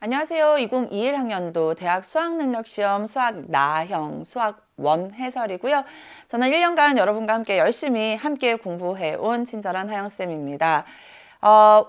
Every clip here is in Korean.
안녕하세요. 2021학년도 대학 수학능력시험 수학 나형 수학 원 해설이고요. 저는 1년간 여러분과 함께 열심히 함께 공부해 온 친절한 하영쌤입니다.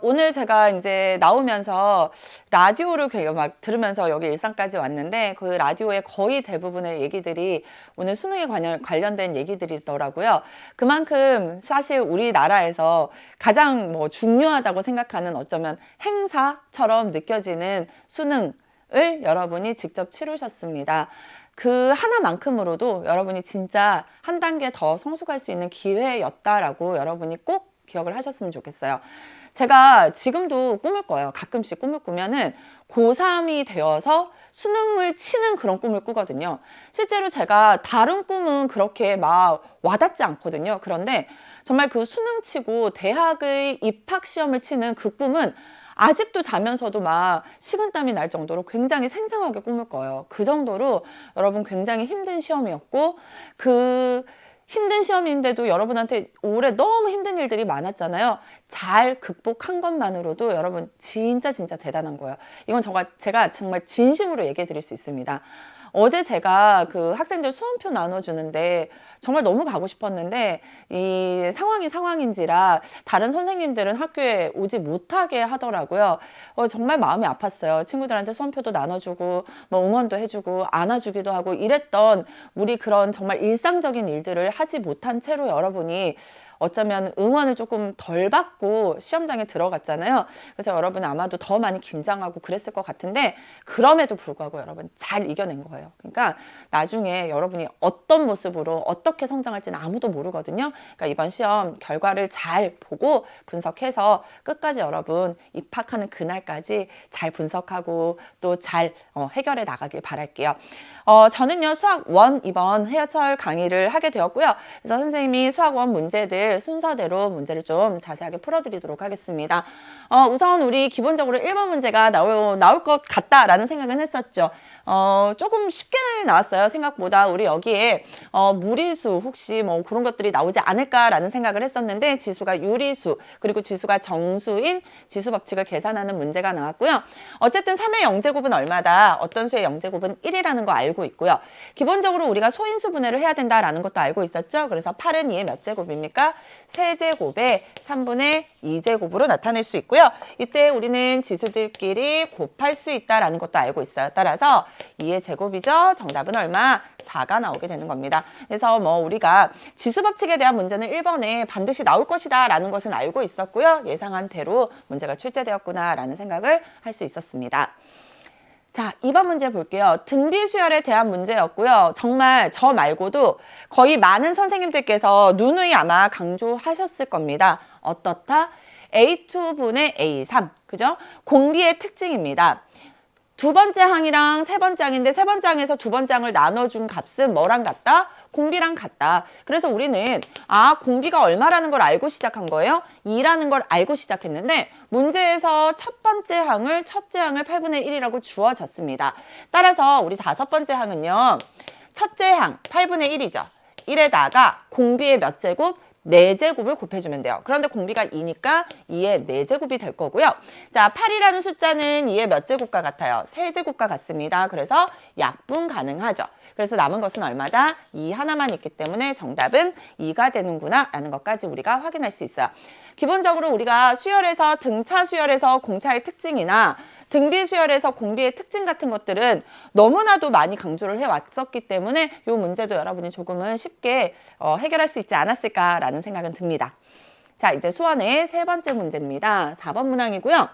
오늘 제가 이제 나오면서 라디오를 막 들으면서 여기 일산까지 왔는데 그 라디오의 거의 대부분의 얘기들이 오늘 수능에 관련된 얘기들이더라고요. 그만큼 사실 우리나라에서 가장 중요하다고 생각하는 어쩌면 행사처럼 느껴지는 수능을 여러분이 직접 치르셨습니다. 그 하나만큼으로도 여러분이 진짜 한 단계 더 성숙할 수 있는 기회였다라고 여러분이 꼭 기억을 하셨으면 좋겠어요. 제가 지금도 꿈을 꿔요. 가끔씩 꿈을 꾸면은 고3이 되어서 수능을 치는 그런 꿈을 꾸거든요. 실제로 제가 다른 꿈은 그렇게 막 와닿지 않거든요. 그런데 정말 그 수능 치고 대학의 입학 시험을 치는 그 꿈은 아직도 자면서도 막 식은땀이 날 정도로 굉장히 생생하게 꿈을 꿔요. 그 정도로 여러분 굉장히 힘든 시험이었고 그 힘든 시험인데도 여러분한테 올해 너무 힘든 일들이 많았잖아요. 잘 극복한 것만으로도 여러분 진짜 대단한 거예요. 이건 제가 정말 진심으로 얘기해 드릴 수 있습니다. 어제 제가 그 학생들 수험표 나눠주는데 정말 너무 가고 싶었는데 이 상황인지라 다른 선생님들은 학교에 오지 못하게 하더라고요. 정말 마음이 아팠어요. 친구들한테 수험표도 나눠주고 응원도 해주고 안아주기도 하고 이랬던 우리 그런 정말 일상적인 일들을 하지 못한 채로 여러분이 어쩌면 응원을 조금 덜 받고 시험장에 들어갔잖아요. 그래서 여러분은 아마도 더 많이 긴장하고 그랬을 것 같은데 그럼에도 불구하고 여러분 잘 이겨낸 거예요. 그러니까 나중에 여러분이 어떤 모습으로 어떻게 성장할지는 아무도 모르거든요. 그러니까 이번 시험 결과를 잘 보고 분석해서 끝까지 여러분 입학하는 그날까지 잘 분석하고 또 잘 해결해 나가길 바랄게요. 저는요 수학 원 이번 해설 강의를 하게 되었고요. 그래서 선생님이 수학 원 문제들 순서대로 문제를 좀 자세하게 풀어드리도록 하겠습니다. 우선 우리 기본적으로 1번 문제가 나올 것 같다라는 생각은 했었죠. 조금 쉽게 나왔어요. 생각보다 우리 여기에 무리수 혹시 그런 것들이 나오지 않을까라는 생각을 했었는데 지수가 유리수 그리고 지수가 정수인 지수 법칙을 계산하는 문제가 나왔고요. 어쨌든 3의 영제곱은 얼마다 어떤 수의 영제곱은 1이라는 거 알고 있고요. 기본적으로 우리가 소인수 분해를 해야 된다라는 것도 알고 있었죠. 그래서 8은 2의 몇 제곱입니까? 세제곱에 3분의 2제곱으로 나타낼 수 있고요. 이때 우리는 지수들끼리 곱할 수 있다라는 것도 알고 있어요. 따라서 2의 제곱이죠. 정답은 얼마? 4가 나오게 되는 겁니다. 그래서 우리가 지수 법칙에 대한 문제는 1번에 반드시 나올 것이다 라는 것은 알고 있었고요. 예상한 대로 문제가 출제되었구나 라는 생각을 할 수 있었습니다. 자, 2번 문제 볼게요. 등비수열에 대한 문제였고요. 정말 저 말고도 거의 많은 선생님들께서 누누이 아마 강조하셨을 겁니다. 어떻다? A2분의 A3, 그죠? 공비의 특징입니다. 두 번째 항이랑 세 번째 항인데 세 번째 항에서 두 번째 항을 나눠준 값은 뭐랑 같다? 공비랑 같다. 그래서 우리는 공비가 얼마라는 걸 알고 시작한 거예요. 2라는 걸 알고 시작했는데 문제에서 첫째 항을 8분의 1이라고 주어졌습니다. 따라서 우리 다섯 번째 항은요. 첫째 항 8분의 1이죠. 1에다가 공비의 몇 제곱? 4제곱을 곱해주면 돼요. 그런데 공비가 2니까 2의 4제곱이 될 거고요. 자, 8이라는 숫자는 2의 몇 제곱과 같아요? 3제곱과 같습니다. 그래서 약분 가능하죠. 그래서 남은 것은 얼마다? 2 하나만 있기 때문에 정답은 2가 되는구나 라는 것까지 우리가 확인할 수 있어요. 기본적으로 우리가 수열에서 등차 수열에서 공차의 특징이나 등비 수열에서 공비의 특징 같은 것들은 너무나도 많이 강조를 해왔었기 때문에 이 문제도 여러분이 조금은 쉽게 해결할 수 있지 않았을까라는 생각은 듭니다. 자, 이제 수원의 세 번째 문제입니다. 4번 문항이고요.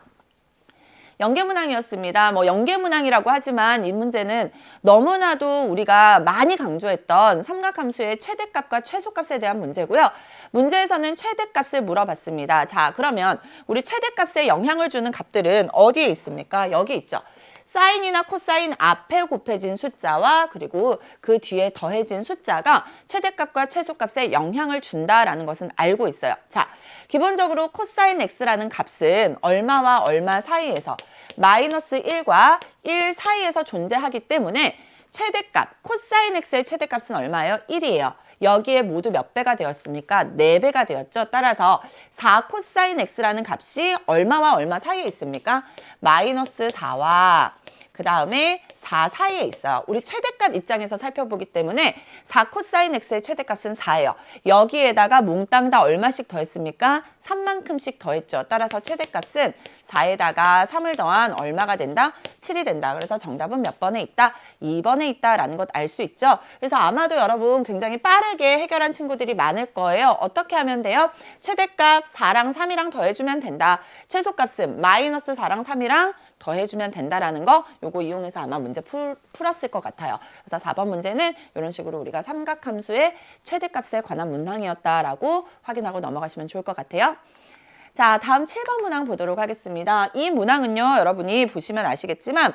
연계문항이었습니다. 연계문항이라고 하지만 이 문제는 너무나도 우리가 많이 강조했던 삼각함수의 최대값과 최소값에 대한 문제고요. 문제에서는 최대값을 물어봤습니다. 자, 그러면 우리 최대값에 영향을 주는 값들은 어디에 있습니까? 여기 있죠. 사인이나 코사인 앞에 곱해진 숫자와 그리고 그 뒤에 더해진 숫자가 최대값과 최소값에 영향을 준다라는 것은 알고 있어요. 자, 기본적으로 코사인 x라는 값은 얼마와 얼마 사이에서 마이너스 1과 1 사이에서 존재하기 때문에 최대값, 코사인 x의 최대값은 얼마예요? 1이에요. 여기에 모두 몇 배가 되었습니까? 4배가 되었죠. 따라서 4 코사인 x라는 값이 얼마와 얼마 사이에 있습니까? 마이너스 4와 그 다음에 4 사이에 있어요. 우리 최대값 입장에서 살펴보기 때문에 4 코사인 x의 최대값은 4예요. 여기에다가 몽땅 다 얼마씩 더했습니까? 3만큼씩 더했죠. 따라서 최대값은 4에다가 3을 더한 얼마가 된다? 7이 된다. 그래서 정답은 몇 번에 있다? 2번에 있다라는 것 알 수 있죠. 그래서 아마도 여러분 굉장히 빠르게 해결한 친구들이 많을 거예요. 어떻게 하면 돼요? 최대값 4랑 3이랑 더해주면 된다. 최소값은 마이너스 4랑 3이랑 더해주면 된다라는 거 요거 이용해서 아마 문제 풀었을 것 같아요. 그래서 4번 문제는 이런 식으로 우리가 삼각함수의 최대값에 관한 문항이었다라고 확인하고 넘어가시면 좋을 것 같아요. 자, 다음 7번 문항 보도록 하겠습니다. 이 문항은요, 여러분이 보시면 아시겠지만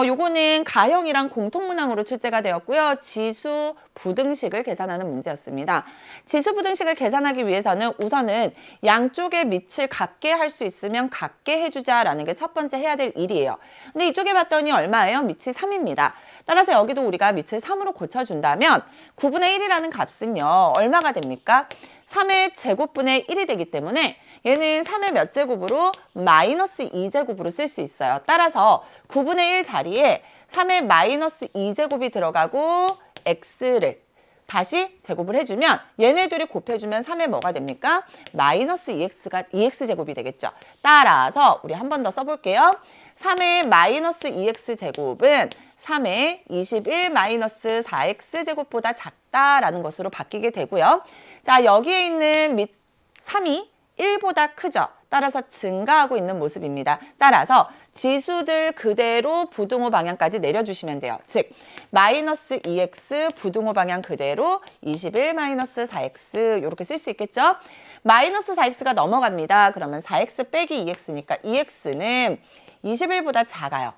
요거는 가형이랑 공통문항으로 출제가 되었고요. 지수 부등식을 계산하는 문제였습니다. 지수 부등식을 계산하기 위해서는 우선은 양쪽의 밑을 같게 할 수 있으면 같게 해주자라는 게 첫 번째 해야 될 일이에요. 근데 이쪽에 봤더니 얼마예요? 밑이 3입니다. 따라서 여기도 우리가 밑을 3으로 고쳐준다면 9분의 1이라는 값은요. 얼마가 됩니까? 3의 제곱분의 1이 되기 때문에 얘는 3의 몇 제곱으로? 마이너스 2제곱으로 쓸 수 있어요. 따라서 9분의 1 자리에 3의 마이너스 2제곱이 들어가고 x를 다시 제곱을 해주면 얘네 둘이 곱해주면 3의 뭐가 됩니까? 마이너스 2x제곱이 되겠죠. 따라서 우리 한 번 더 써볼게요. 3의 마이너스 2x제곱은 3의 21 마이너스 4x제곱보다 작다라는 것으로 바뀌게 되고요. 자, 여기에 있는 밑 3이 1보다 크죠. 따라서 증가하고 있는 모습입니다. 따라서 지수들 그대로 부등호 방향까지 내려주시면 돼요. 즉 마이너스 2x 부등호 방향 그대로 21 마이너스 4x 이렇게 쓸 수 있겠죠. 마이너스 4x가 넘어갑니다. 그러면 4x 빼기 2x니까 2x는 21보다 작아요.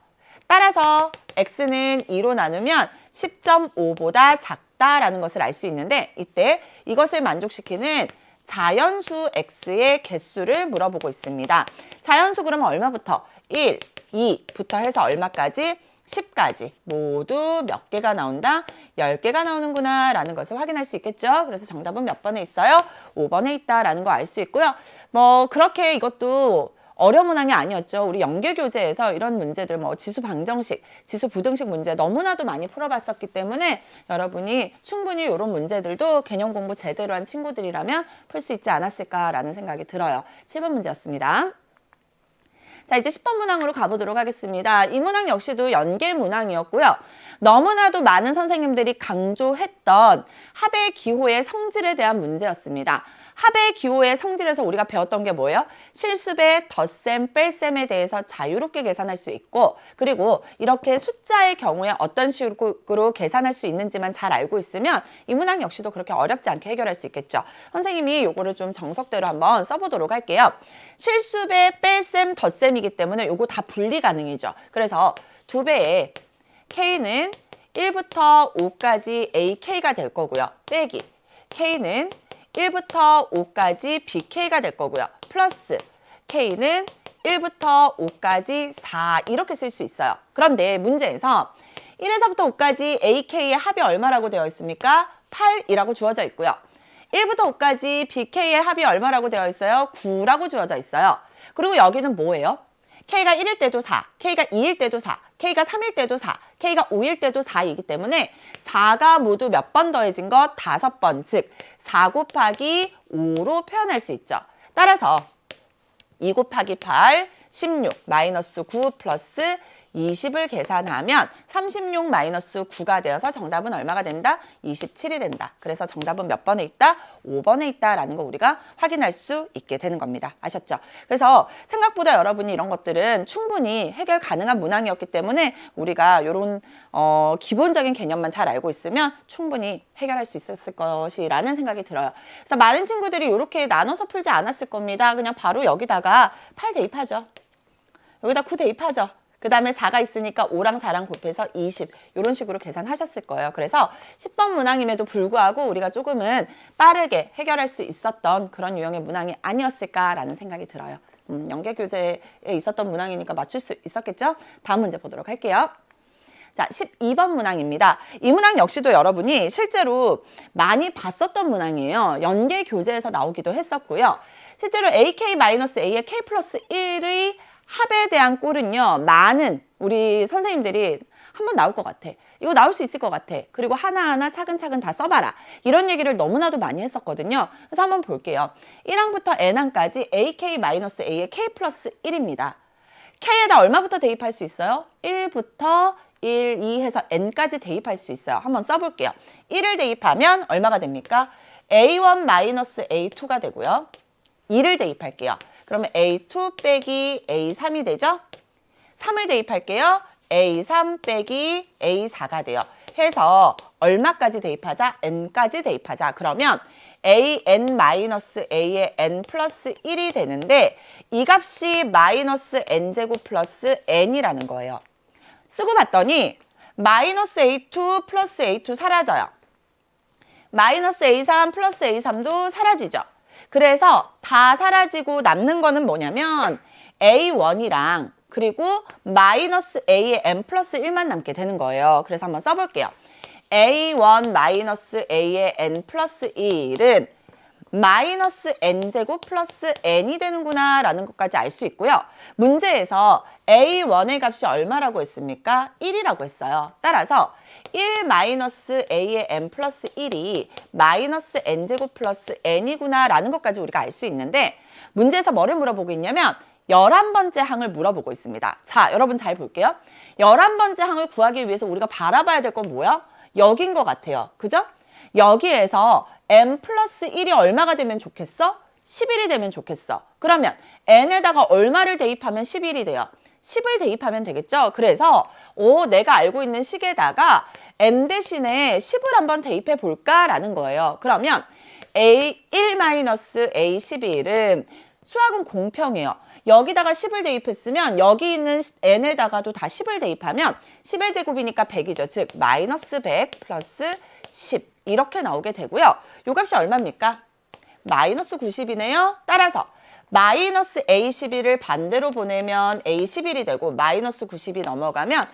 따라서 x는 2로 나누면 10.5보다 작다라는 것을 알 수 있는데 이때 이것을 만족시키는 자연수 x의 개수를 물어보고 있습니다. 자연수 그러면 얼마부터? 1, 2부터 해서 얼마까지? 10까지 모두 몇 개가 나온다? 10개가 나오는구나 라는 것을 확인할 수 있겠죠. 그래서 정답은 몇 번에 있어요? 5번에 있다라는 거 알 수 있고요. 뭐 그렇게 이것도 어려운 문항이 아니었죠. 우리 연계교재에서 이런 문제들 지수 방정식, 지수 부등식 문제 너무나도 많이 풀어봤었기 때문에 여러분이 충분히 이런 문제들도 개념 공부 제대로 한 친구들이라면 풀 수 있지 않았을까라는 생각이 들어요. 7번 문제였습니다. 자, 이제 10번 문항으로 가보도록 하겠습니다. 이 문항 역시도 연계 문항이었고요. 너무나도 많은 선생님들이 강조했던 합의 기호의 성질에 대한 문제였습니다. 합의 기호의 성질에서 우리가 배웠던 게 뭐예요? 실수배, 덧셈, 뺄셈에 대해서 자유롭게 계산할 수 있고 그리고 이렇게 숫자의 경우에 어떤 식으로 계산할 수 있는지만 잘 알고 있으면 이 문항 역시도 그렇게 어렵지 않게 해결할 수 있겠죠. 선생님이 요거를 좀 정석대로 한번 써보도록 할게요. 실수배, 뺄셈, 덧셈이기 때문에 요거 다 분리 가능이죠. 그래서 두 배에 K는 1부터 5까지 AK가 될 거고요. 빼기 K는 1부터 5까지 BK가 될 거고요. 플러스 K는 1부터 5까지 4 이렇게 쓸 수 있어요. 그런데 문제에서 1에서부터 5까지 AK의 합이 얼마라고 되어 있습니까? 8이라고 주어져 있고요. 1부터 5까지 BK의 합이 얼마라고 되어 있어요? 9라고 주어져 있어요. 그리고 여기는 뭐예요? K가 1일 때도 4, K가 2일 때도 4, K가 3일 때도 4, K가 5일 때도 4이기 때문에 4가 모두 몇 번 더해진 것? 5번, 즉 4 곱하기 5로 표현할 수 있죠. 따라서 2 곱하기 8, 16, 마이너스 9 플러스 20을 계산하면 36 마이너스 9가 되어서 정답은 얼마가 된다? 27이 된다. 그래서 정답은 몇 번에 있다? 5번에 있다라는 거 우리가 확인할 수 있게 되는 겁니다. 아셨죠? 그래서 생각보다 여러분이 이런 것들은 충분히 해결 가능한 문항이었기 때문에 우리가 이런 기본적인 개념만 잘 알고 있으면 충분히 해결할 수 있었을 것이라는 생각이 들어요. 그래서 많은 친구들이 이렇게 나눠서 풀지 않았을 겁니다. 그냥 바로 여기다가 8 대입하죠. 여기다 9 대입하죠. 그 다음에 4가 있으니까 5랑 4랑 곱해서 20 이런 식으로 계산하셨을 거예요. 그래서 10번 문항임에도 불구하고 우리가 조금은 빠르게 해결할 수 있었던 그런 유형의 문항이 아니었을까라는 생각이 들어요. 연계교재에 있었던 문항이니까 맞출 수 있었겠죠? 다음 문제 보도록 할게요. 자, 12번 문항입니다. 이 문항 역시도 여러분이 실제로 많이 봤었던 문항이에요. 연계 교재에서 나오기도 했었고요. 실제로 AK-A의 K 플러스 1의 합에 대한 꼴은요, 많은 우리 선생님들이 한번 나올 것 같아. 이거 나올 수 있을 것 같아. 그리고 하나하나 차근차근 다 써봐라. 이런 얘기를 너무나도 많이 했었거든요. 그래서 한번 볼게요. 1항부터 n항까지 AK-A의 K 플러스 1입니다. K에다 얼마부터 대입할 수 있어요? 1부터 1, 2 해서 n까지 대입할 수 있어요. 한번 써볼게요. 1을 대입하면 얼마가 됩니까? A1-A2가 되고요. 2를 대입할게요. 그러면 A2 빼기 A3이 되죠? 3을 대입할게요. A3 빼기 A4가 돼요. 해서 얼마까지 대입하자? n까지 대입하자. 그러면 an-a의 n 플러스 1이 되는데 이 값이 마이너스 n제곱 플러스 n이라는 거예요. 쓰고 봤더니 마이너스 A2 플러스 A2 사라져요. 마이너스 A3 플러스 A3도 사라지죠. 그래서 다 사라지고 남는 거는 뭐냐면 A1이랑 그리고 마이너스 A의 n 플러스 1만 남게 되는 거예요. 그래서 한번 써볼게요. A1 마이너스 A의 n 플러스 1은 마이너스 n제곱 플러스 n이 되는구나 라는 것까지 알 수 있고요. 문제에서 A1의 값이 얼마라고 했습니까? 1이라고 했어요. 따라서 1 마이너스 A의 n 플러스 1이 마이너스 n제곱 플러스 n이구나 라는 것까지 우리가 알 수 있는데 문제에서 뭐를 물어보고 있냐면 11번째 항을 물어보고 있습니다. 자, 여러분 잘 볼게요. 11번째 항을 구하기 위해서 우리가 바라봐야 될 건 뭐야? 여긴 것 같아요. 그죠? 여기에서 n 플러스 1이 얼마가 되면 좋겠어? 11이 되면 좋겠어. 그러면 n에다가 얼마를 대입하면 11이 돼요? 10을 대입하면 되겠죠? 그래서 내가 알고 있는 식에다가 n 대신에 10을 한번 대입해 볼까라는 거예요. 그러면 A1-A11은 수학은 공평해요. 여기다가 10을 대입했으면 여기 있는 n에다가도 다 10을 대입하면 10의 제곱이니까 100이죠. 즉 마이너스 100 플러스 10 이렇게 나오게 되고요. 요 값이 얼마입니까? 마이너스 90이네요. 따라서 마이너스 A11을 반대로 보내면 A11이 되고 마이너스 90이 넘어가면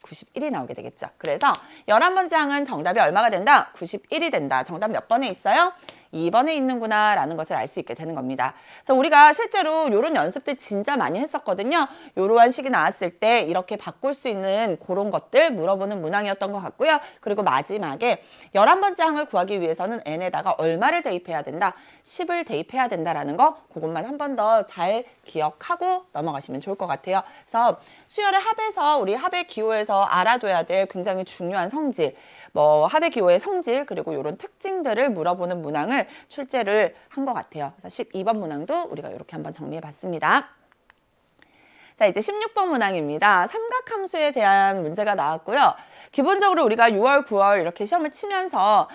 91이 나오게 되겠죠. 그래서 11번째 항은 정답이 얼마가 된다? 91이 된다. 정답 몇 번에 있어요? 2번에 있는구나 라는 것을 알 수 있게 되는 겁니다. 그래서 우리가 실제로 이런 연습들 진짜 많이 했었거든요. 이러한 식이 나왔을 때 이렇게 바꿀 수 있는 그런 것들 물어보는 문항이었던 것 같고요. 그리고 마지막에 11번째 항을 구하기 위해서는 n에다가 얼마를 대입해야 된다? 10을 대입해야 된다라는 거 그것만 한 번 더 잘 기억하고 넘어가시면 좋을 것 같아요. 그래서 수열의 합에서 우리 합의 기호에서 알아둬야 될 굉장히 중요한 성질 합의 기호의 성질 그리고 이런 특징들을 물어보는 문항을 출제를 한 것 같아요. 그래서 12번 문항도 우리가 이렇게 한번 정리해 봤습니다. 자, 이제 16번 문항입니다. 삼각함수에 대한 문제가 나왔고요. 기본적으로 우리가 6월, 9월 이렇게 시험을 치면서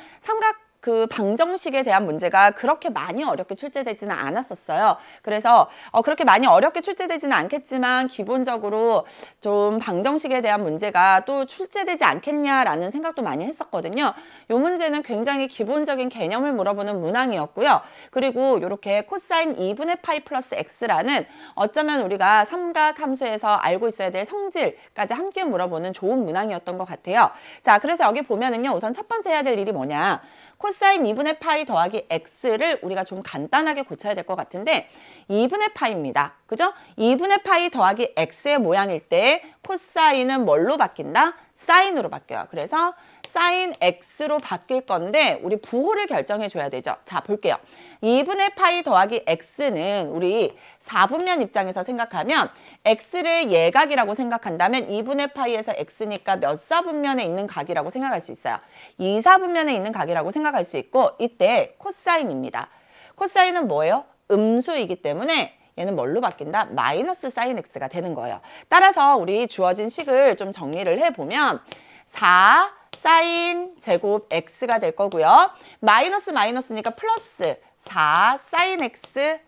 방정식에 대한 문제가 그렇게 많이 어렵게 출제되지는 않았었어요. 그래서 그렇게 많이 어렵게 출제되지는 않겠지만 기본적으로 좀 방정식에 대한 문제가 또 출제되지 않겠냐라는 생각도 많이 했었거든요. 이 문제는 굉장히 기본적인 개념을 물어보는 문항이었고요. 그리고 이렇게 코사인 2분의 파이 플러스 x라는 어쩌면 우리가 삼각함수에서 알고 있어야 될 성질까지 함께 물어보는 좋은 문항이었던 것 같아요. 자, 그래서 여기 보면은요. 우선 첫 번째 해야 될 일이 뭐냐. 코사인 2분의 파이 더하기 x를 우리가 좀 간단하게 고쳐야 될 것 같은데 2분의 파이입니다. 그죠? 2분의 파이 더하기 x의 모양일 때 코사인은 뭘로 바뀐다? 사인으로 바뀌어요. 그래서 사인 x로 바뀔 건데 우리 부호를 결정해 줘야 되죠. 자, 볼게요. 2분의 파이 더하기 x는 우리 4분면 입장에서 생각하면 x를 예각이라고 생각한다면 2분의 파이에서 x니까 몇 사분면에 있는 각이라고 생각할 수 있어요. 2사분면에 있는 각이라고 생각할 수 있고 이때 코사인입니다. 코사인은 뭐예요? 음수이기 때문에 얘는 뭘로 바뀐다? 마이너스 사인 x가 되는 거예요. 따라서 우리 주어진 식을 좀 정리를 해보면 4 사인 제곱 x가 될 거고요. 마이너스 마이너스니까 플러스 4 사인 x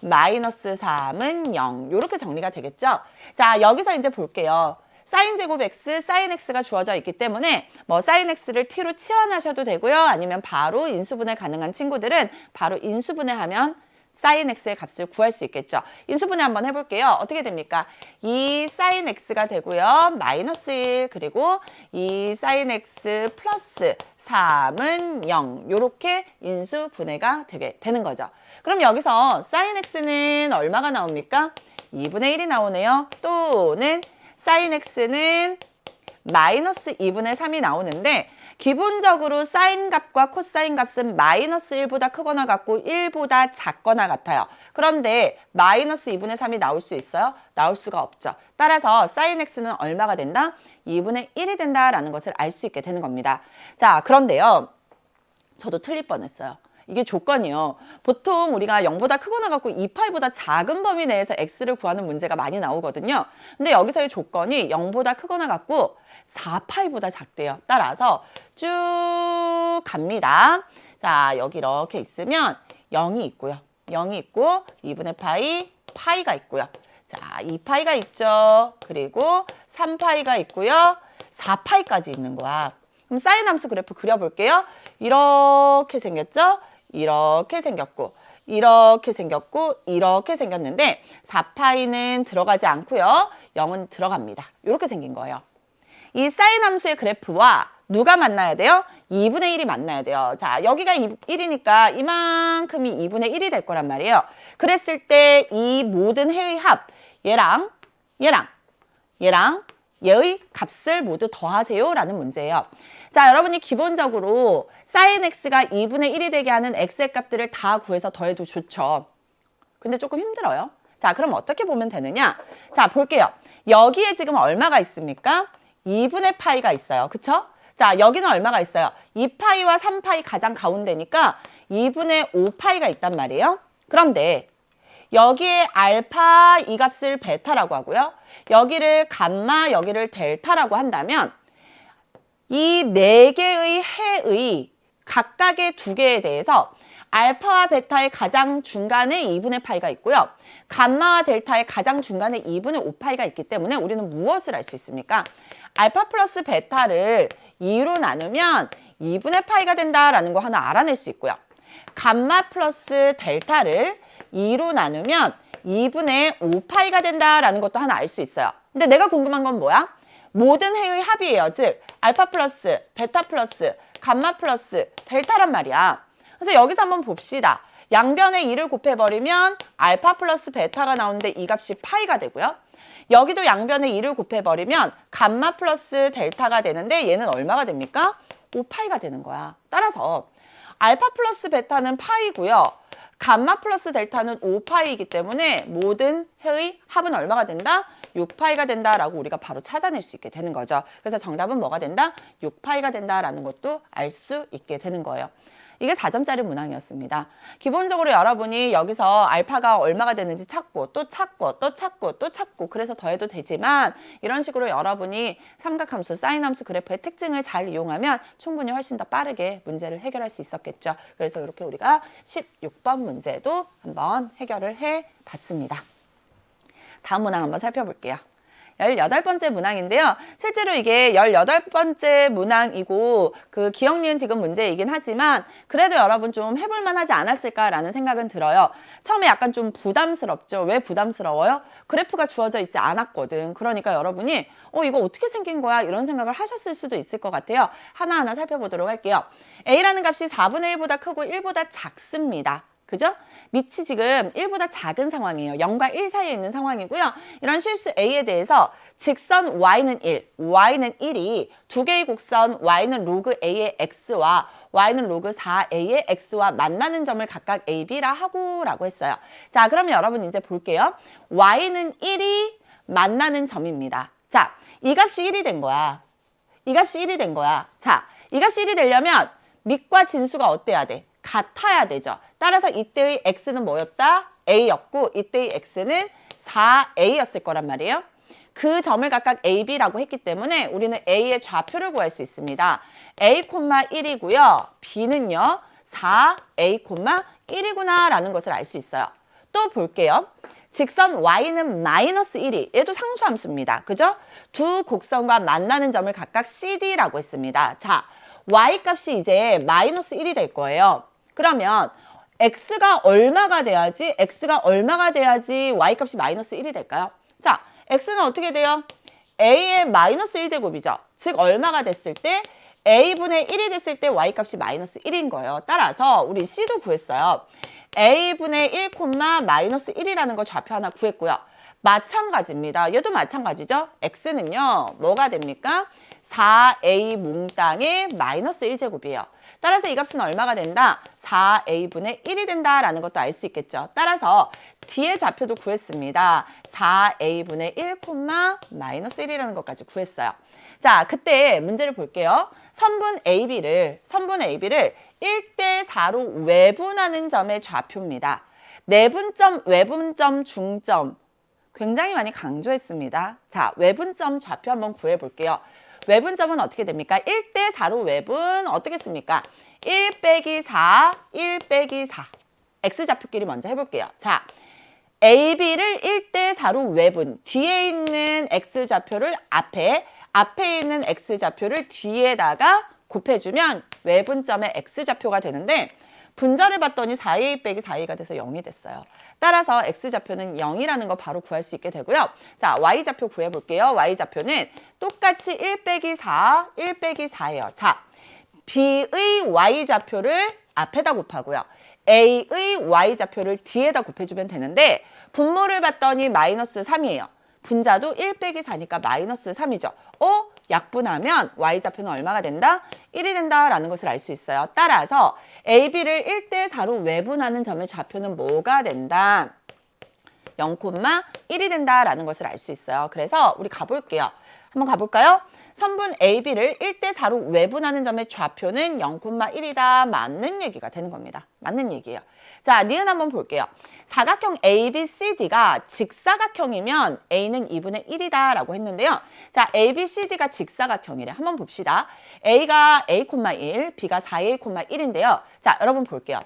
마이너스 3은 0 이렇게 정리가 되겠죠. 자, 여기서 이제 볼게요. 사인 제곱 x, 사인 x가 주어져 있기 때문에 사인 x를 t로 치환하셔도 되고요. 아니면 바로 인수분해 가능한 친구들은 바로 인수분해하면 sin x의 값을 구할 수 있겠죠. 인수분해 한번 해볼게요. 어떻게 됩니까? 2 sin x가 되고요. 마이너스 1 그리고 2 sin x 플러스 3은 0 요렇게 인수분해가 되게 되는 거죠. 그럼 여기서 sin x는 얼마가 나옵니까? 2분의 1이 나오네요. 또는 sin x는 마이너스 2분의 3이 나오는데 기본적으로 사인 값과 코사인 값은 마이너스 1보다 크거나 같고 1보다 작거나 같아요. 그런데 마이너스 2분의 3이 나올 수 있어요? 나올 수가 없죠. 따라서 사인 x는 얼마가 된다? 2분의 1이 된다라는 것을 알 수 있게 되는 겁니다. 자, 그런데요. 저도 틀릴 뻔했어요. 이게 조건이요. 보통 우리가 0보다 크거나 같고 2파이보다 작은 범위 내에서 x를 구하는 문제가 많이 나오거든요. 근데 여기서의 조건이 0보다 크거나 같고 4파이보다 작대요. 따라서 쭉 갑니다. 자, 여기 이렇게 있으면 0이 있고요. 0이 있고 2분의 파이, 파이가 있고요. 자, 2파이가 있죠. 그리고 3파이가 있고요. 4파이까지 있는 거야. 그럼 사인 함수 그래프 그려볼게요. 이렇게 생겼죠? 이렇게 생겼고 이렇게 생겼고 이렇게 생겼는데 4파이는 들어가지 않고요. 0은 들어갑니다. 이렇게 생긴 거예요. 이 사인 함수의 그래프와 누가 만나야 돼요? 2분의 1이 만나야 돼요. 자, 여기가 1이니까 이만큼이 2분의 1이 될 거란 말이에요. 그랬을 때 이 모든 해의 합, 얘랑 얘의 값을 모두 더하세요 라는 문제예요. 자, 여러분이 기본적으로 sin x가 2분의 1이 되게 하는 x의 값들을 다 구해서 더해도 좋죠. 근데 조금 힘들어요. 자, 그럼 어떻게 보면 되느냐? 자, 볼게요. 여기에 지금 얼마가 있습니까? 2분의 파이가 있어요. 그쵸? 자, 여기는 얼마가 있어요? 2파이와 3파이 가장 가운데니까 2분의 5파이가 있단 말이에요. 그런데 여기에 알파 이 값을 베타라고 하고요. 여기를 감마, 여기를 델타라고 한다면 이 네 개의 해의 각각의 두 개에 대해서 알파와 베타의 가장 중간에 2분의 파이가 있고요. 감마와 델타의 가장 중간에 2분의 5파이가 있기 때문에 우리는 무엇을 알 수 있습니까? 알파 플러스 베타를 2로 나누면 2분의 파이가 된다라는 거 하나 알아낼 수 있고요. 감마 플러스 델타를 2로 나누면 2분의 5파이가 된다라는 것도 하나 알 수 있어요. 근데 내가 궁금한 건 뭐야? 모든 해의 합이에요. 즉 알파 플러스 베타 플러스 감마 플러스 델타란 말이야. 그래서 여기서 한번 봅시다. 양변에 2를 곱해버리면 알파 플러스 베타가 나오는데 이 값이 파이가 되고요. 여기도 양변에 2를 곱해버리면 감마 플러스 델타가 되는데 얘는 얼마가 됩니까? 5파이가 되는 거야. 따라서 알파 플러스 베타는 파이고요. 감마 플러스 델타는 5파이이기 때문에 모든 해의 합은 얼마가 된다? 6파이가 된다라고 우리가 바로 찾아낼 수 있게 되는 거죠. 그래서 정답은 뭐가 된다? 6파이가 된다라는 것도 알 수 있게 되는 거예요. 이게 4점짜리 문항이었습니다. 기본적으로 여러분이 여기서 알파가 얼마가 되는지 찾고 또 찾고 또 찾고 또 찾고 그래서 더해도 되지만 이런 식으로 여러분이 삼각함수, 사인함수 그래프의 특징을 잘 이용하면 충분히 훨씬 더 빠르게 문제를 해결할 수 있었겠죠. 그래서 이렇게 우리가 16번 문제도 한번 해결을 해봤습니다. 다음 문항 한번 살펴볼게요. 18번째 문항인데요. 실제로 이게 18번째 문항이고 그 기억, 니은, 디귿 문제이긴 하지만 그래도 여러분 좀 해볼만 하지 않았을까라는 생각은 들어요. 처음에 약간 좀 부담스럽죠. 왜 부담스러워요? 그래프가 주어져 있지 않았거든. 그러니까 여러분이 이거 어떻게 생긴 거야? 이런 생각을 하셨을 수도 있을 것 같아요. 하나하나 살펴보도록 할게요. A라는 값이 4분의 1보다 크고 1보다 작습니다. 그죠? 밑이 지금 1보다 작은 상황이에요. 0과 1 사이에 있는 상황이고요. 이런 실수 A에 대해서 직선 Y는 1, Y는 1이 두 개의 곡선 Y는 로그 A의 X와 Y는 로그 4A의 X와 만나는 점을 각각 A, B라 하고 라고 했어요. 자, 그러면 여러분 이제 볼게요. Y는 1이 만나는 점입니다. 자, 이 값이 1이 된 거야. 이 값이 1이 된 거야. 자, 이 값이 1이 되려면 밑과 진수가 어때야 돼? 같아야 되죠. 따라서 이때의 x는 뭐였다? a였고 이때의 x는 4a였을 거란 말이에요. 그 점을 각각 a, b라고 했기 때문에 우리는 a의 좌표를 구할 수 있습니다. a, 1이고요. b는요. 4a, 1이구나 라는 것을 알 수 있어요. 또 볼게요. 직선 y는 마이너스 1이 얘도 상수함수입니다. 그죠? 두 곡선과 만나는 점을 각각 cd라고 했습니다. 자, y 값이 이제 마이너스 1이 될 거예요. 그러면 x가 얼마가 돼야지 y값이 마이너스 1이 될까요? 자, x는 어떻게 돼요? a의 마이너스 1제곱이죠. 즉 얼마가 됐을 때 a분의 1이 됐을 때 y값이 마이너스 1인 거예요. 따라서 우리 c도 구했어요. a분의 1, 마이너스 1이라는 거 좌표 하나 구했고요. 마찬가지입니다. 얘도 마찬가지죠. x는요. 뭐가 됩니까? 4a 몽땅의 마이너스 1제곱이에요. 따라서 이 값은 얼마가 된다? 4a분의 1이 된다라는 것도 알 수 있겠죠. 따라서 뒤에 좌표도 구했습니다. 4a분의 1, 마이너스 1이라는 것까지 구했어요. 자, 그때 문제를 볼게요. 선분 AB를 1대 4로 외분하는 점의 좌표입니다. 내분점, 외분점, 중점 굉장히 많이 강조했습니다. 자, 외분점 좌표 한번 구해볼게요. 외분점은 어떻게 됩니까? 1대 4로 외분 어떻게 씁니까? 1 빼기 4, 1 빼기 4. X좌표끼리 먼저 해볼게요. 자, AB를 1대 4로 외분. 뒤에 있는 X좌표를 앞에 있는 X좌표를 뒤에다가 곱해주면 외분점의 X좌표가 되는데 분자를 봤더니 4a 빼기 4a가 돼서 0이 됐어요. 따라서 X좌표는 0이라는 거 바로 구할 수 있게 되고요. 자, Y좌표 구해볼게요. Y좌표는 똑같이 1 빼기 4, 1 빼기 4예요. 자, B의 Y좌표를 앞에다 곱하고요. A의 Y좌표를 뒤에다 곱해주면 되는데 분모를 봤더니 마이너스 3이에요. 분자도 1 빼기 4니까 마이너스 3이죠. 약분하면 Y좌표는 얼마가 된다? 1이 된다라는 것을 알 수 있어요. 따라서 AB를 1대 4로 외분하는 점의 좌표는 뭐가 된다? 0,1이 된다라는 것을 알 수 있어요. 그래서 우리 가볼게요. 한번 가볼까요? 선분 AB를 1대 4로 외분하는 점의 좌표는 0,1이다. 맞는 얘기가 되는 겁니다. 맞는 얘기예요. 자, 니은 한번 볼게요. 사각형 ABCD가 직사각형이면 A는 2분의 1이다 라고 했는데요. 자, ABCD가 직사각형이래. 한번 봅시다. A가 A,1, B가 4A,1인데요. 자, 여러분 볼게요.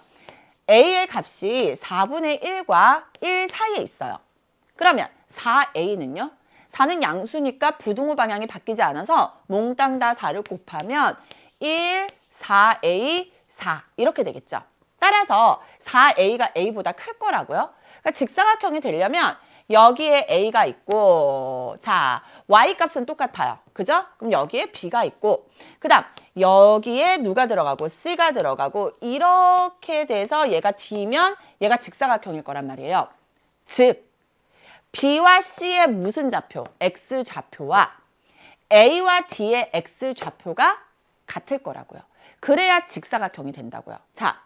A의 값이 4분의 1과 1 사이에 있어요. 그러면 4A는요? 4는 양수니까 부등호 방향이 바뀌지 않아서 몽땅 다 4를 곱하면 1, 4A, 4 이렇게 되겠죠. 따라서 4A가 A보다 클 거라고요. 그러니까 직사각형이 되려면 여기에 A가 있고 자 Y값은 똑같아요. 그죠? 그럼 여기에 B가 있고 그 다음 여기에 누가 들어가고 C가 들어가고 이렇게 돼서 얘가 D면 얘가 직사각형일 거란 말이에요. 즉 B와 C의 무슨 좌표? X좌표와 A와 D의 X좌표가 같을 거라고요. 그래야 직사각형이 된다고요. 자,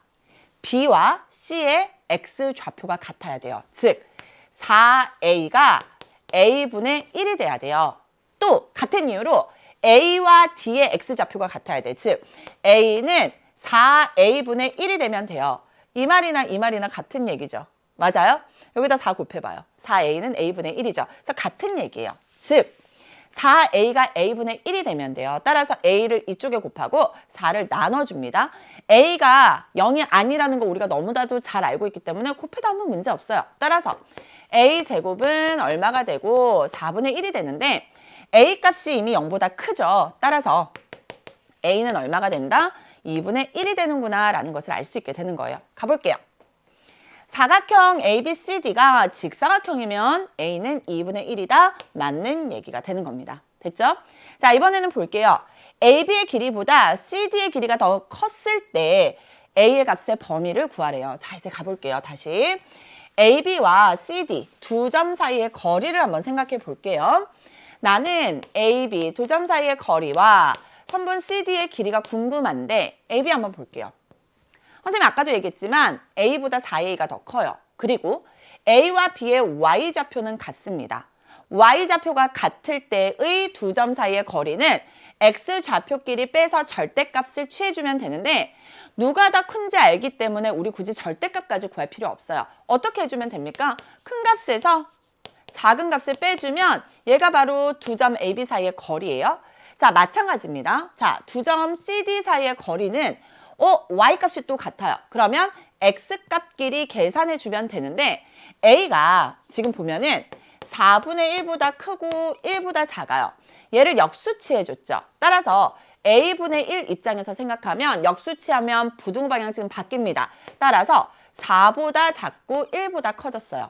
B와 C의 X좌표가 같아야 돼요. 즉, 4A가 A분의 1이 돼야 돼요. 또 같은 이유로 A와 D의 X좌표가 같아야 돼. 즉, A는 4A분의 1이 되면 돼요. 이 말이나 이 말이나 같은 얘기죠. 맞아요? 여기다 4 곱해봐요. 4A는 A분의 1이죠. 그래서 같은 얘기예요. 즉, 4A가 A분의 1이 되면 돼요. 따라서 A를 이쪽에 곱하고 4를 나눠줍니다. A가 0이 아니라는 거 우리가 너무나도 잘 알고 있기 때문에 곱해도 아무 문제 없어요. 따라서 A제곱은 얼마가 되고 4분의 1이 되는데 A 값이 이미 0보다 크죠. 따라서 A는 얼마가 된다? 2분의 1이 되는구나 라는 것을 알 수 있게 되는 거예요. 가볼게요. 사각형 ABCD가 직사각형이면 A는 2분의 1이다. 맞는 얘기가 되는 겁니다. 됐죠? 자, 이번에는 볼게요. AB의 길이보다 CD의 길이가 더 컸을 때 A의 값의 범위를 구하래요. 자, 이제 가볼게요. 다시. AB와 CD 두 점 사이의 거리를 한번 생각해 볼게요. 나는 AB 두 점 사이의 거리와 선분 CD의 길이가 궁금한데 AB 한번 볼게요. 선생님 아까도 얘기했지만 A보다 4A가 더 커요. 그리고 A와 B의 Y좌표는 같습니다. Y좌표가 같을 때의 두 점 사이의 거리는 X좌표끼리 빼서 절대값을 취해주면 되는데 누가 더 큰지 알기 때문에 우리 굳이 절대값까지 구할 필요 없어요. 어떻게 해주면 됩니까? 큰 값에서 작은 값을 빼주면 얘가 바로 두 점 AB 사이의 거리예요. 자, 마찬가지입니다. 자, 두 점 CD 사이의 거리는 Y값이 또 같아요. 그러면 X값끼리 계산해 주면 되는데 A가 지금 보면은 4분의 1보다 크고 1보다 작아요. 얘를 역수치해 줬죠. 따라서 a분의 1 입장에서 생각하면 역수치하면 부등호 방향 지금 바뀝니다. 따라서 4보다 작고 1보다 커졌어요.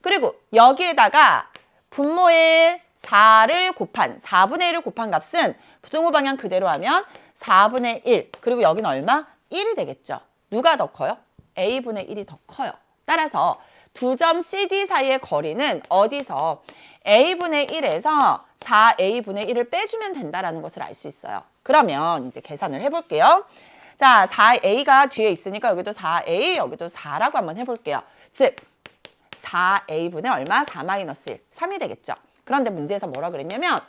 그리고 여기에다가 분모에 4를 곱한 4분의 1을 곱한 값은 부등호 방향 그대로 하면 4분의 1 그리고 여기는 얼마? 1이 되겠죠. 누가 더 커요? a분의 1이 더 커요. 따라서 두 점 CD 사이의 거리는 어디서 a분의 1에서 4a분의 1을 빼주면 된다라는 것을 알 수 있어요. 그러면 이제 계산을 해볼게요. 자, 4a가 뒤에 있으니까 여기도 4a, 여기도 4라고 한번 해볼게요. 즉 4a분의 얼마? 4-1, 3이 되겠죠. 그런데 문제에서 뭐라 그랬냐면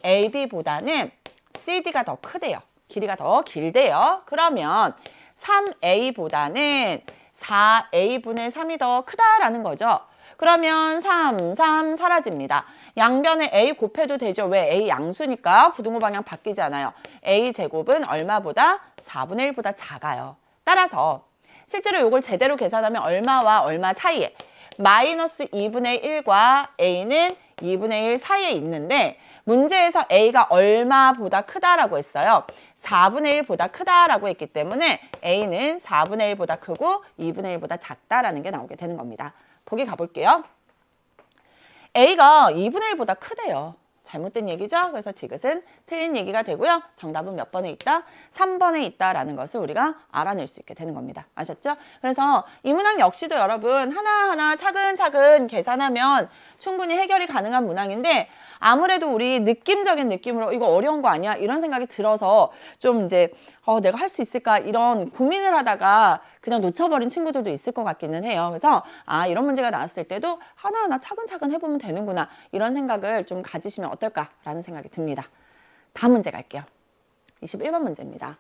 AB보다는 CD가 더 크대요. 길이가 더 길대요. 그러면 3A보다는 4A분의 3이 더 크다라는 거죠. 그러면 3, 3 사라집니다. 양변에 A 곱해도 되죠. 왜? A 양수니까 부등호 방향 바뀌지 않아요. A 제곱은 얼마보다? 4분의 1보다 작아요. 따라서 실제로 이걸 제대로 계산하면 얼마와 얼마 사이에 마이너스 2분의 1과 A는 2분의 1 사이에 있는데 문제에서 A가 얼마보다 크다라고 했어요. 4분의 1보다 크다라고 했기 때문에 A는 4분의 1보다 크고 2분의 1보다 작다라는 게 나오게 되는 겁니다. 보기 가볼게요. A가 2분의 1보다 크대요. 잘못된 얘기죠? 그래서 디귿은 틀린 얘기가 되고요. 정답은 몇 번에 있다? 3번에 있다라는 것을 우리가 알아낼 수 있게 되는 겁니다. 아셨죠? 그래서 이 문항 역시도 여러분 하나하나 차근차근 계산하면 충분히 해결이 가능한 문항인데 아무래도 우리 느낌적인 느낌으로 이거 어려운 거 아니야? 이런 생각이 들어서 좀 이제 내가 할 수 있을까? 이런 고민을 하다가 그냥 놓쳐버린 친구들도 있을 것 같기는 해요. 그래서 이런 문제가 나왔을 때도 하나하나 차근차근 해보면 되는구나. 이런 생각을 좀 가지시면 어떨까라는 생각이 듭니다. 다음 문제 갈게요. 21번 문제입니다.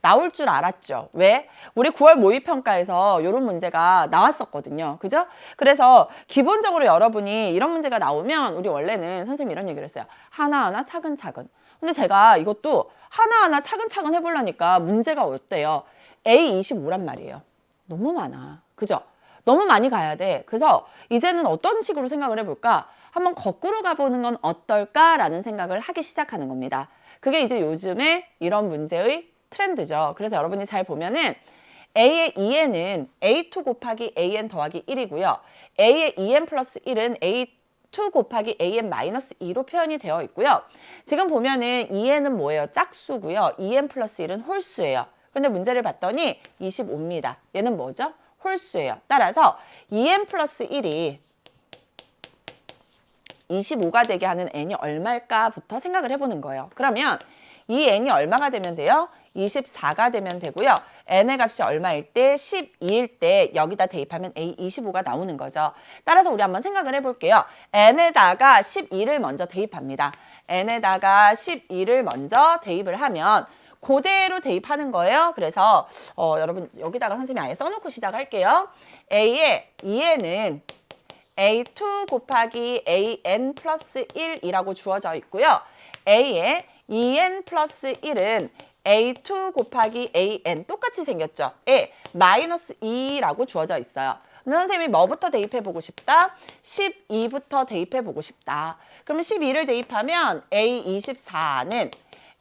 나올 줄 알았죠. 왜? 우리 9월 모의평가에서 이런 문제가 나왔었거든요. 그죠? 그래서 기본적으로 여러분이 이런 문제가 나오면 우리 원래는 선생님이 이런 얘기를 했어요. 하나하나 차근차근. 근데 제가 이것도 하나하나 차근차근 해보려니까 문제가 어때요? A25란 말이에요. 너무 많아. 그죠? 너무 많이 가야 돼. 그래서 이제는 어떤 식으로 생각을 해볼까? 한번 거꾸로 가보는 건 어떨까라는 생각을 하기 시작하는 겁니다. 그게 이제 요즘에 이런 문제의 트렌드죠. 그래서 여러분이 잘 보면은 A의 2n은 A2 곱하기 AN 더하기 1이고요. A의 2n 플러스 1은 A2 곱하기 AN 마이너스 2로 표현이 되어 있고요. 지금 보면은 2n은 뭐예요? 짝수고요. 2n 플러스 1은 홀수예요. 근데 문제를 봤더니 25입니다. 얘는 뭐죠? 홀수예요. 따라서 2n 플러스 1이 25가 되게 하는 n이 얼마일까부터 생각을 해보는 거예요. 그러면 이 n이 얼마가 되면 돼요? 24가 되면 되고요. n의 값이 얼마일 때? 12일 때 여기다 대입하면 A25가 나오는 거죠. 따라서 우리 한번 생각을 해볼게요. n에다가 12를 먼저 대입합니다. n에다가 12를 먼저 대입을 하면 그대로 대입하는 거예요. 그래서 여러분 여기다가 선생님이 아예 써놓고 시작할게요. A의 2n은 A2 곱하기 AN 플러스 1이라고 주어져 있고요. A의 2n 플러스 1은 A2 곱하기 AN 똑같이 생겼죠. 마이너스 2라고 주어져 있어요. 근데 선생님이 뭐부터 대입해보고 싶다? 12부터 대입해보고 싶다. 그럼 12를 대입하면 A24는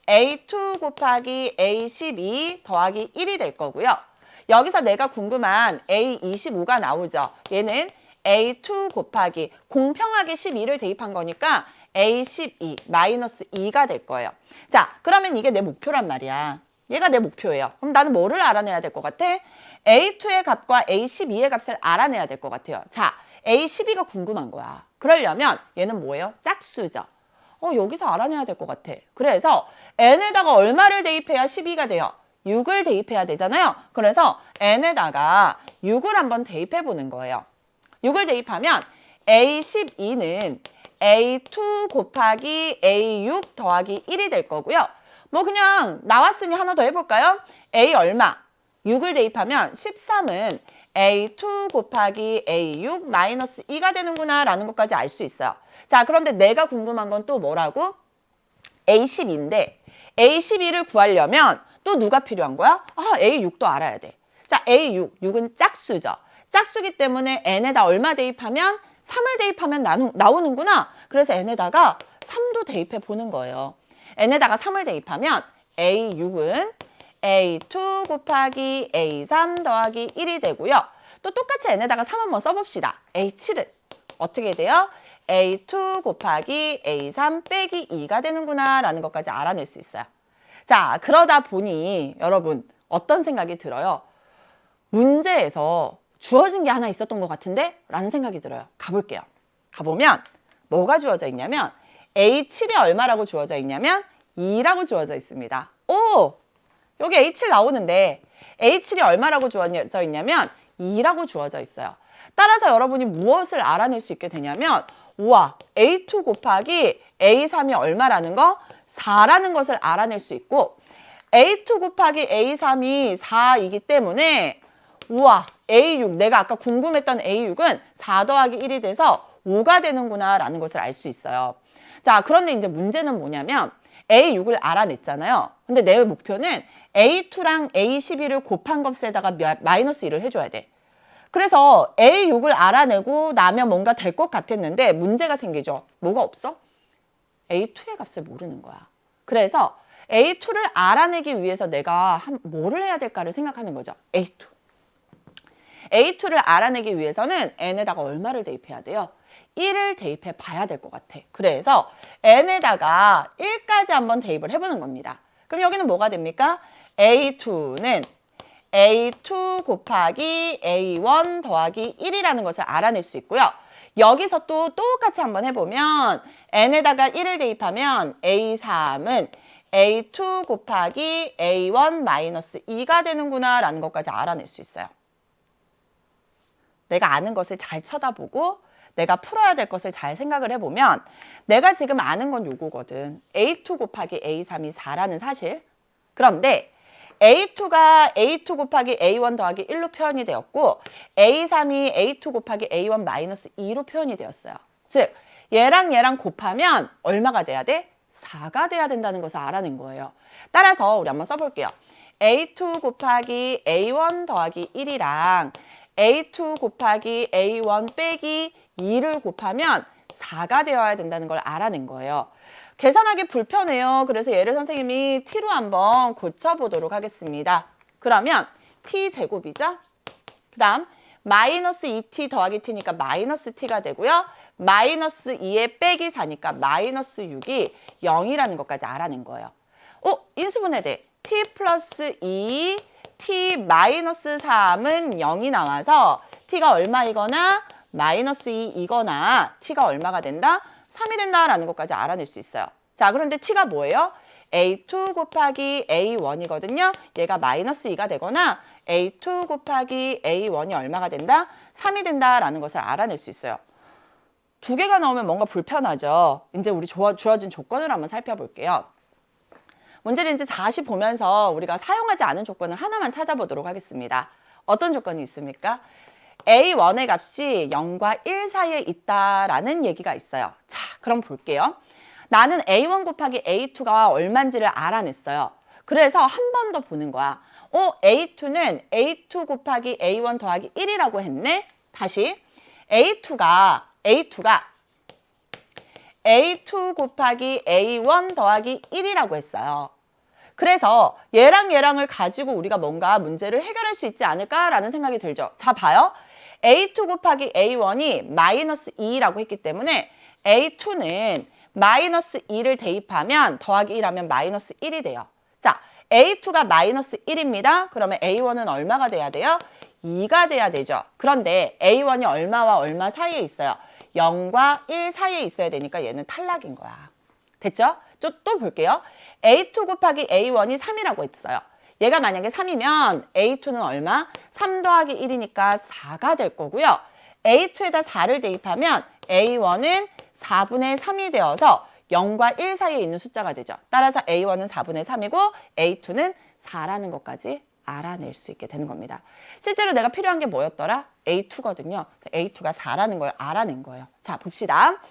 A2 곱하기 A12 더하기 1이 될 거고요. 여기서 내가 궁금한 A25가 나오죠. 얘는 A2 곱하기 공평하게 12를 대입한 거니까 A12 마이너스 2가 될 거예요. 자, 그러면 이게 내 목표란 말이야. 얘가 내 목표예요. 그럼 나는 뭐를 알아내야 될 것 같아? A2의 값과 A12의 값을 알아내야 될 것 같아요. 자, A12가 궁금한 거야. 그러려면 얘는 뭐예요? 짝수죠. 여기서 알아내야 될 것 같아. 그래서 n에다가 얼마를 대입해야 12가 돼요? 6을 대입해야 되잖아요. 그래서 n에다가 6을 한번 대입해 보는 거예요. 6을 대입하면 A12는 A2 곱하기 A6 더하기 1이 될 거고요. 뭐 그냥 나왔으니 하나 더 해볼까요? A 얼마? 6을 대입하면 13은 A2 곱하기 A6 마이너스 2가 되는구나 라는 것까지 알 수 있어요. 자, 그런데 내가 궁금한 건 또 뭐라고? A12인데 A12를 구하려면 또 누가 필요한 거야? A6도 알아야 돼. 자, A6, 6은 짝수죠. 짝수기 때문에 n에다 얼마 대입하면 3을 대입하면 나오는구나. 그래서 n에다가 3도 대입해 보는 거예요. n에다가 3을 대입하면 A6은 A2 곱하기 A3 더하기 1이 되고요. 또 똑같이 n에다가 3 한번 써봅시다. A7은 어떻게 돼요? A2 곱하기 A3 빼기 2가 되는구나 라는 것까지 알아낼 수 있어요. 자, 그러다 보니 여러분 어떤 생각이 들어요? 문제에서 주어진 게 하나 있었던 것 같은데? 라는 생각이 들어요. 가볼게요. 가보면 뭐가 주어져 있냐면 A7이 얼마라고 주어져 있냐면 2라고 주어져 있습니다. 오! 여기 A7 나오는데 A7이 얼마라고 주어져 있냐면 2라고 주어져 있어요. 따라서 여러분이 무엇을 알아낼 수 있게 되냐면 우와, A2 곱하기 A3이 얼마라는 거? 4라는 것을 알아낼 수 있고 A2 곱하기 A3이 4이기 때문에 우와, A6, 내가 아까 궁금했던 A6은 4 더하기 1이 돼서 5가 되는구나 라는 것을 알 수 있어요. 자, 그런데 이제 문제는 뭐냐면 A6을 알아냈잖아요. 근데 내 목표는 A2랑 A12를 곱한 값에다가 마이너스 1을 해줘야 돼. 그래서 A6을 알아내고 나면 뭔가 될 것 같았는데 문제가 생기죠. 뭐가 없어? A2의 값을 모르는 거야. 그래서 A2를 알아내기 위해서 내가 뭐를 해야 될까를 생각하는 거죠. A2. A2를 알아내기 위해서는 n에다가 얼마를 대입해야 돼요? 1을 대입해 봐야 될 것 같아. 그래서 n에다가 1까지 한번 대입을 해보는 겁니다. 그럼 여기는 뭐가 됩니까? A2는 A2 곱하기 A1 더하기 1이라는 것을 알아낼 수 있고요. 여기서 또 똑같이 한번 해보면 n에다가 1을 대입하면 A3은 A2 곱하기 A1 마이너스 2가 되는구나 라는 것까지 알아낼 수 있어요. 내가 아는 것을 잘 쳐다보고 내가 풀어야 될 것을 잘 생각을 해보면 내가 지금 아는 건 요거거든. A2 곱하기 A3이 4라는 사실. 그런데 A2가 A2 곱하기 A1 더하기 1로 표현이 되었고 A3이 A2 곱하기 A1 마이너스 2로 표현이 되었어요. 즉 얘랑 얘랑 곱하면 얼마가 돼야 돼? 4가 돼야 된다는 것을 알아낸 거예요. 따라서 우리 한번 써볼게요. A2 곱하기 A1 더하기 1이랑 A2 곱하기 A1 빼기 2를 곱하면 4가 되어야 된다는 걸 알아낸 거예요. 계산하기 불편해요. 그래서 얘를 선생님이 t로 한번 고쳐보도록 하겠습니다. 그러면 t제곱이죠. 그 다음 마이너스 2t 더하기 t니까 마이너스 t가 되고요. 마이너스 2에 빼기 4니까 마이너스 6이 0이라는 것까지 알아낸 거예요. 인수분해돼. t 플러스 2, t 마이너스 3은 0이 나와서 t가 얼마이거나 마이너스 2이거나 t가 얼마가 된다? 3이 된다라는 것까지 알아낼 수 있어요. 자, 그런데 t가 뭐예요? A2 곱하기 A1이거든요. 얘가 마이너스 2가 되거나 A2 곱하기 A1이 얼마가 된다? 3이 된다라는 것을 알아낼 수 있어요. 두 개가 나오면 뭔가 불편하죠. 이제 우리 주어진 조건을 한번 살펴볼게요. 문제를 이제 다시 보면서 우리가 사용하지 않은 조건을 하나만 찾아보도록 하겠습니다. 어떤 조건이 있습니까? A1의 값이 0과 1 사이에 있다라는 얘기가 있어요. 자, 그럼 볼게요. 나는 A1 곱하기 A2가 얼마인지를 알아냈어요. 그래서 한 번 더 보는 거야. A2는 A2 곱하기 A1 더하기 1이라고 했네? 다시 A2가 A2 곱하기 A1 더하기 1이라고 했어요. 그래서 얘랑을 가지고 우리가 뭔가 문제를 해결할 수 있지 않을까라는 생각이 들죠. 자, 봐요. A2 곱하기 A1이 마이너스 2라고 했기 때문에 A2는 마이너스 2를 대입하면 더하기 1하면 마이너스 1이 돼요. 자, A2가 마이너스 1입니다. 그러면 A1은 얼마가 돼야 돼요? 2가 돼야 되죠. 그런데 A1이 얼마와 얼마 사이에 있어요? 0과 1 사이에 있어야 되니까 얘는 탈락인 거야. 됐죠? 또 볼게요. A2 곱하기 A1이 3이라고 했어요. 얘가 만약에 3이면 A2는 얼마? 3 더하기 1이니까 4가 될 거고요. A2에다 4를 대입하면 A1은 4분의 3이 되어서 0과 1 사이에 있는 숫자가 되죠. 따라서 A1은 4분의 3이고 A2는 4라는 것까지 알아낼 수 있게 되는 겁니다. 실제로 내가 필요한 게 뭐였더라? A2거든요. A2가 4라는 걸 알아낸 거예요. 자, 봅시다.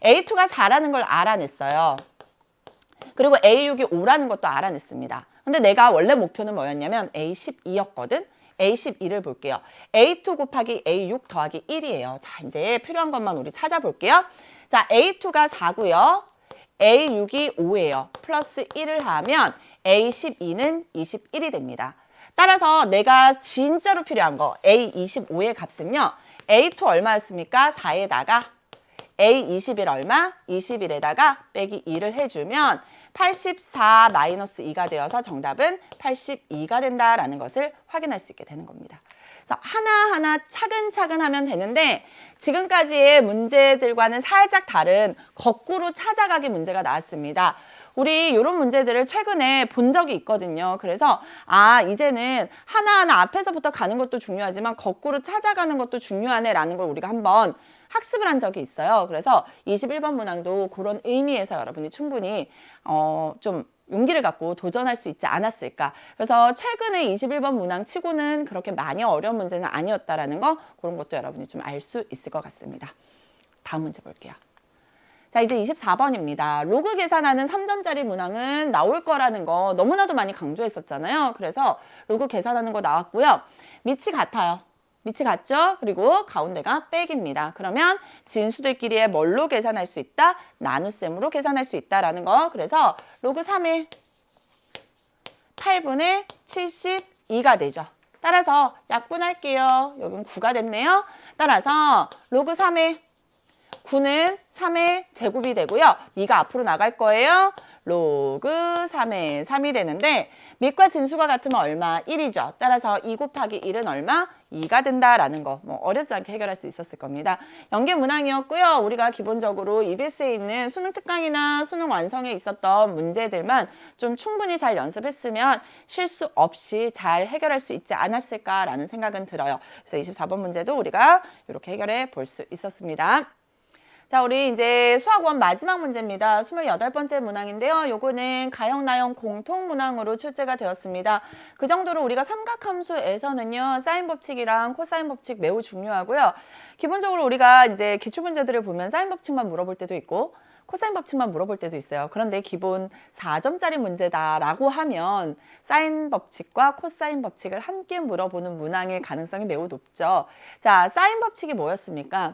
A2가 4라는 걸 알아냈어요. 그리고 A6이 5라는 것도 알아냈습니다. 근데 내가 원래 목표는 뭐였냐면 A12였거든. A12를 볼게요. A2 곱하기 A6 더하기 1이에요. 자, 이제 필요한 것만 우리 찾아볼게요. 자, A2가 4고요. A6이 5예요. 플러스 1을 하면 A12는 21이 됩니다. 따라서 내가 진짜로 필요한 거 A25의 값은요. A2 얼마였습니까? 4에다가 A21 얼마? 21에다가 빼기 2를 해주면 84 마이너스 2가 되어서 정답은 82가 된다라는 것을 확인할 수 있게 되는 겁니다. 그래서 하나하나 차근차근 하면 되는데 지금까지의 문제들과는 살짝 다른 거꾸로 찾아가기 문제가 나왔습니다. 우리 이런 문제들을 최근에 본 적이 있거든요. 그래서 이제는 하나하나 앞에서부터 가는 것도 중요하지만 거꾸로 찾아가는 것도 중요하네라는 걸 우리가 한번 학습을 한 적이 있어요. 그래서 21번 문항도 그런 의미에서 여러분이 충분히 좀 용기를 갖고 도전할 수 있지 않았을까. 그래서 최근에 21번 문항 치고는 그렇게 많이 어려운 문제는 아니었다라는 거, 그런 것도 여러분이 좀 알 수 있을 것 같습니다. 다음 문제 볼게요. 자, 이제 24번입니다. 로그 계산하는 3점짜리 문항은 나올 거라는 거 너무나도 많이 강조했었잖아요. 그래서 로그 계산하는 거 나왔고요. 밑이 같아요. 밑이 같죠? 그리고 가운데가 백입니다. 그러면 진수들끼리의 뭘로 계산할 수 있다? 나눗셈으로 계산할 수 있다라는 거. 그래서 로그 3의 8분의 72가 되죠. 따라서 약분할게요. 여긴 9가 됐네요. 따라서 로그 3의 9는 3의 제곱이 되고요. 2가 앞으로 나갈 거예요. 로그 3의 3이 되는데 밑과 진수가 같으면 얼마? 1이죠. 따라서 2 곱하기 1은 얼마? 2가 된다라는 거. 뭐 어렵지 않게 해결할 수 있었을 겁니다. 연계 문항이었고요. 우리가 기본적으로 EBS에 있는 수능 특강이나 수능 완성에 있었던 문제들만 좀 충분히 잘 연습했으면 실수 없이 잘 해결할 수 있지 않았을까라는 생각은 들어요. 그래서 24번 문제도 우리가 이렇게 해결해 볼 수 있었습니다. 자, 우리 이제 수학원 마지막 문제입니다. 28번째 문항인데요. 요거는 가형, 나형 공통 문항으로 출제가 되었습니다. 그 정도로 우리가 삼각함수에서는요, 사인 법칙이랑 코사인 법칙 매우 중요하고요. 기본적으로 우리가 이제 기출 문제들을 보면 사인 법칙만 물어볼 때도 있고, 코사인 법칙만 물어볼 때도 있어요. 그런데 기본 4점짜리 문제다라고 하면 사인 법칙과 코사인 법칙을 함께 물어보는 문항일 가능성이 매우 높죠. 자, 사인 법칙이 뭐였습니까?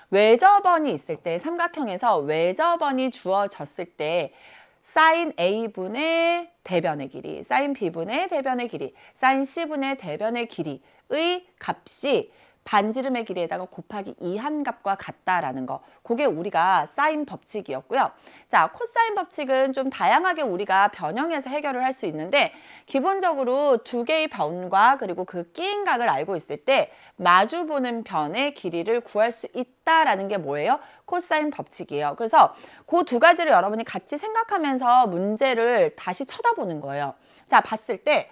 외접원이 있을 때 삼각형에서 외접원이 주어졌을 때 사인 A분의 대변의 길이, 사인 B분의 대변의 길이, 사인 C분의 대변의 길이의 값이 반지름의 길이에다가 곱하기 2한 값과 같다라는 거. 그게 우리가 사인 법칙이었고요. 자, 코사인 법칙은 좀 다양하게 우리가 변형해서 해결을 할 수 있는데 기본적으로 두 개의 변과 그리고 그 끼인 각을 알고 있을 때 마주보는 변의 길이를 구할 수 있다라는 게 뭐예요? 코사인 법칙이에요. 그래서 그 두 가지를 여러분이 같이 생각하면서 문제를 다시 쳐다보는 거예요. 자, 봤을 때